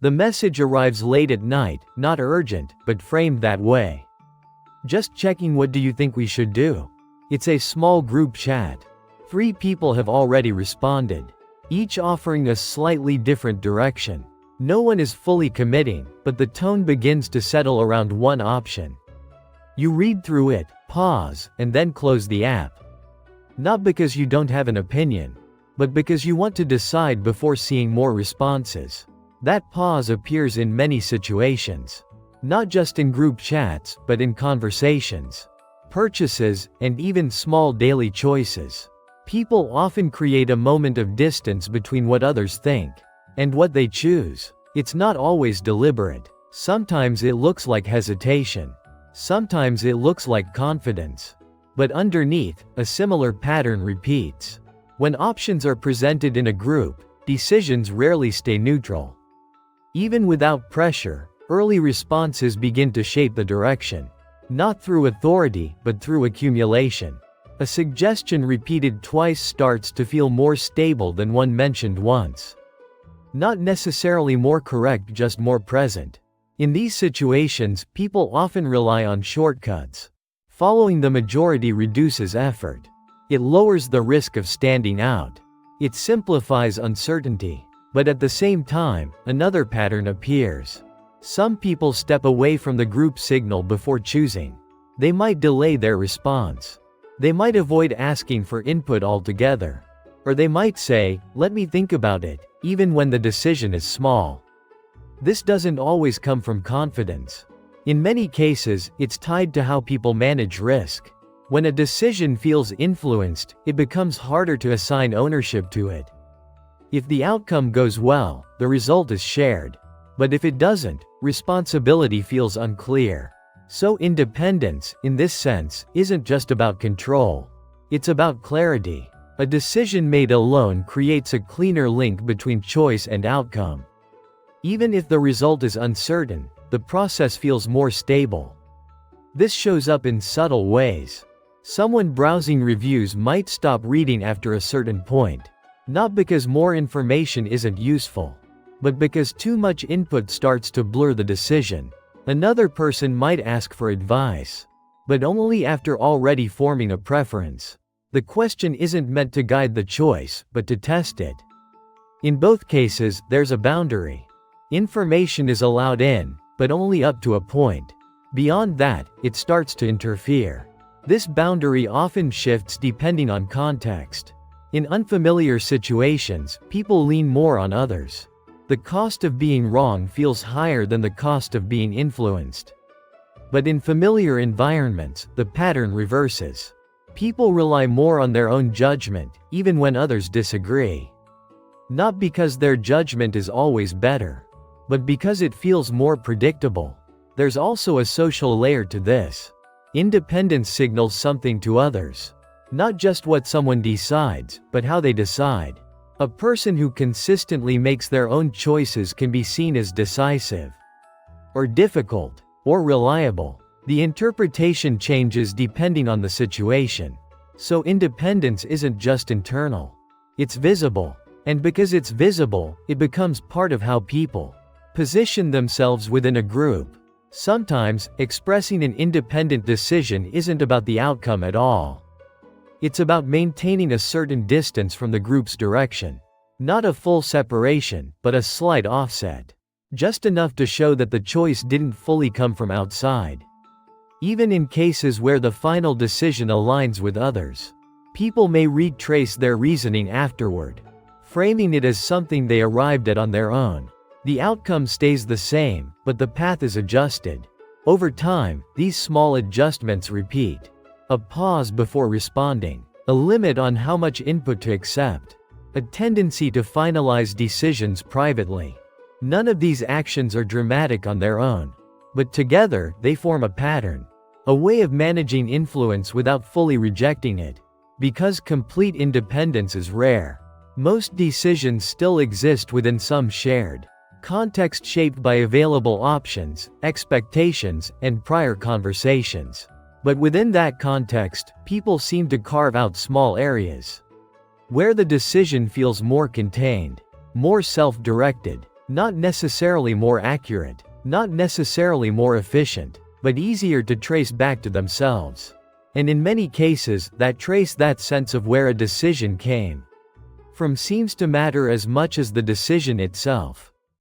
The message arrives late at night, not urgent, but framed that way. Just checking, what do you think we should do? It's a small group chat. 3 people have already responded, each offering a slightly different direction. No one is fully committing, but the tone begins to settle around one option. You read through it, pause, and then close the app. Not because you don't have an opinion, but because you want to decide before seeing more responses. That pause appears in many situations. Not just in group chats, but in conversations, purchases, and even small daily choices. People often create a moment of distance between what others think and what they choose. It's not always deliberate. Sometimes it looks like hesitation. Sometimes it looks like confidence. But underneath, a similar pattern repeats. When options are presented in a group, decisions rarely stay neutral. Even without pressure, early responses begin to shape the direction. Not through authority, but through accumulation. A suggestion repeated twice starts to feel more stable than one mentioned once. Not necessarily more correct, just more present. In these situations, people often rely on shortcuts. Following the majority reduces effort. It lowers the risk of standing out. It simplifies uncertainty. But at the same time, another pattern appears. Some people step away from the group signal before choosing. They might delay their response. They might avoid asking for input altogether. Or they might say, "Let me think about it," even when the decision is small. This doesn't always come from confidence. In many cases, it's tied to how people manage risk. When a decision feels influenced, it becomes harder to assign ownership to it. If the outcome goes well, the result is shared. But if it doesn't, responsibility feels unclear. So independence, in this sense, isn't just about control. It's about clarity. A decision made alone creates a cleaner link between choice and outcome. Even if the result is uncertain, the process feels more stable. This shows up in subtle ways. Someone browsing reviews might stop reading after a certain point. Not because more information isn't useful, but because too much input starts to blur the decision. Another person might ask for advice, but only after already forming a preference. The question isn't meant to guide the choice, but to test it. In both cases, there's a boundary. Information is allowed in, but only up to a point. Beyond that, it starts to interfere. This boundary often shifts depending on context. In unfamiliar situations, people lean more on others. The cost of being wrong feels higher than the cost of being influenced. But in familiar environments, the pattern reverses. People rely more on their own judgment, even when others disagree. Not because their judgment is always better, but because it feels more predictable. There's also a social layer to this. Independence signals something to others. Not just what someone decides, but how they decide. A person who consistently makes their own choices can be seen as decisive, or difficult, or reliable. The interpretation changes depending on the situation. So independence isn't just internal. It's visible. And because it's visible, it becomes part of how people position themselves within a group. Sometimes, expressing an independent decision isn't about the outcome at all. It's about maintaining a certain distance from the group's direction. Not a full separation, but a slight offset. Just enough to show that the choice didn't fully come from outside. Even in cases where the final decision aligns with others, people may retrace their reasoning afterward, framing it as something they arrived at on their own. The outcome stays the same, but the path is adjusted. Over time, these small adjustments repeat. A pause before responding. A limit on how much input to accept. A tendency to finalize decisions privately. None of these actions are dramatic on their own. But together, they form a pattern. A way of managing influence without fully rejecting it. Because complete independence is rare, most decisions still exist within some shared context shaped by available options, expectations, and prior conversations. But within that context, people seem to carve out small areas where the decision feels more contained, more self-directed, Not necessarily more accurate, not necessarily more efficient, but easier to trace back to themselves. And in many cases, that sense of where a decision came from seems to matter as much as the decision itself.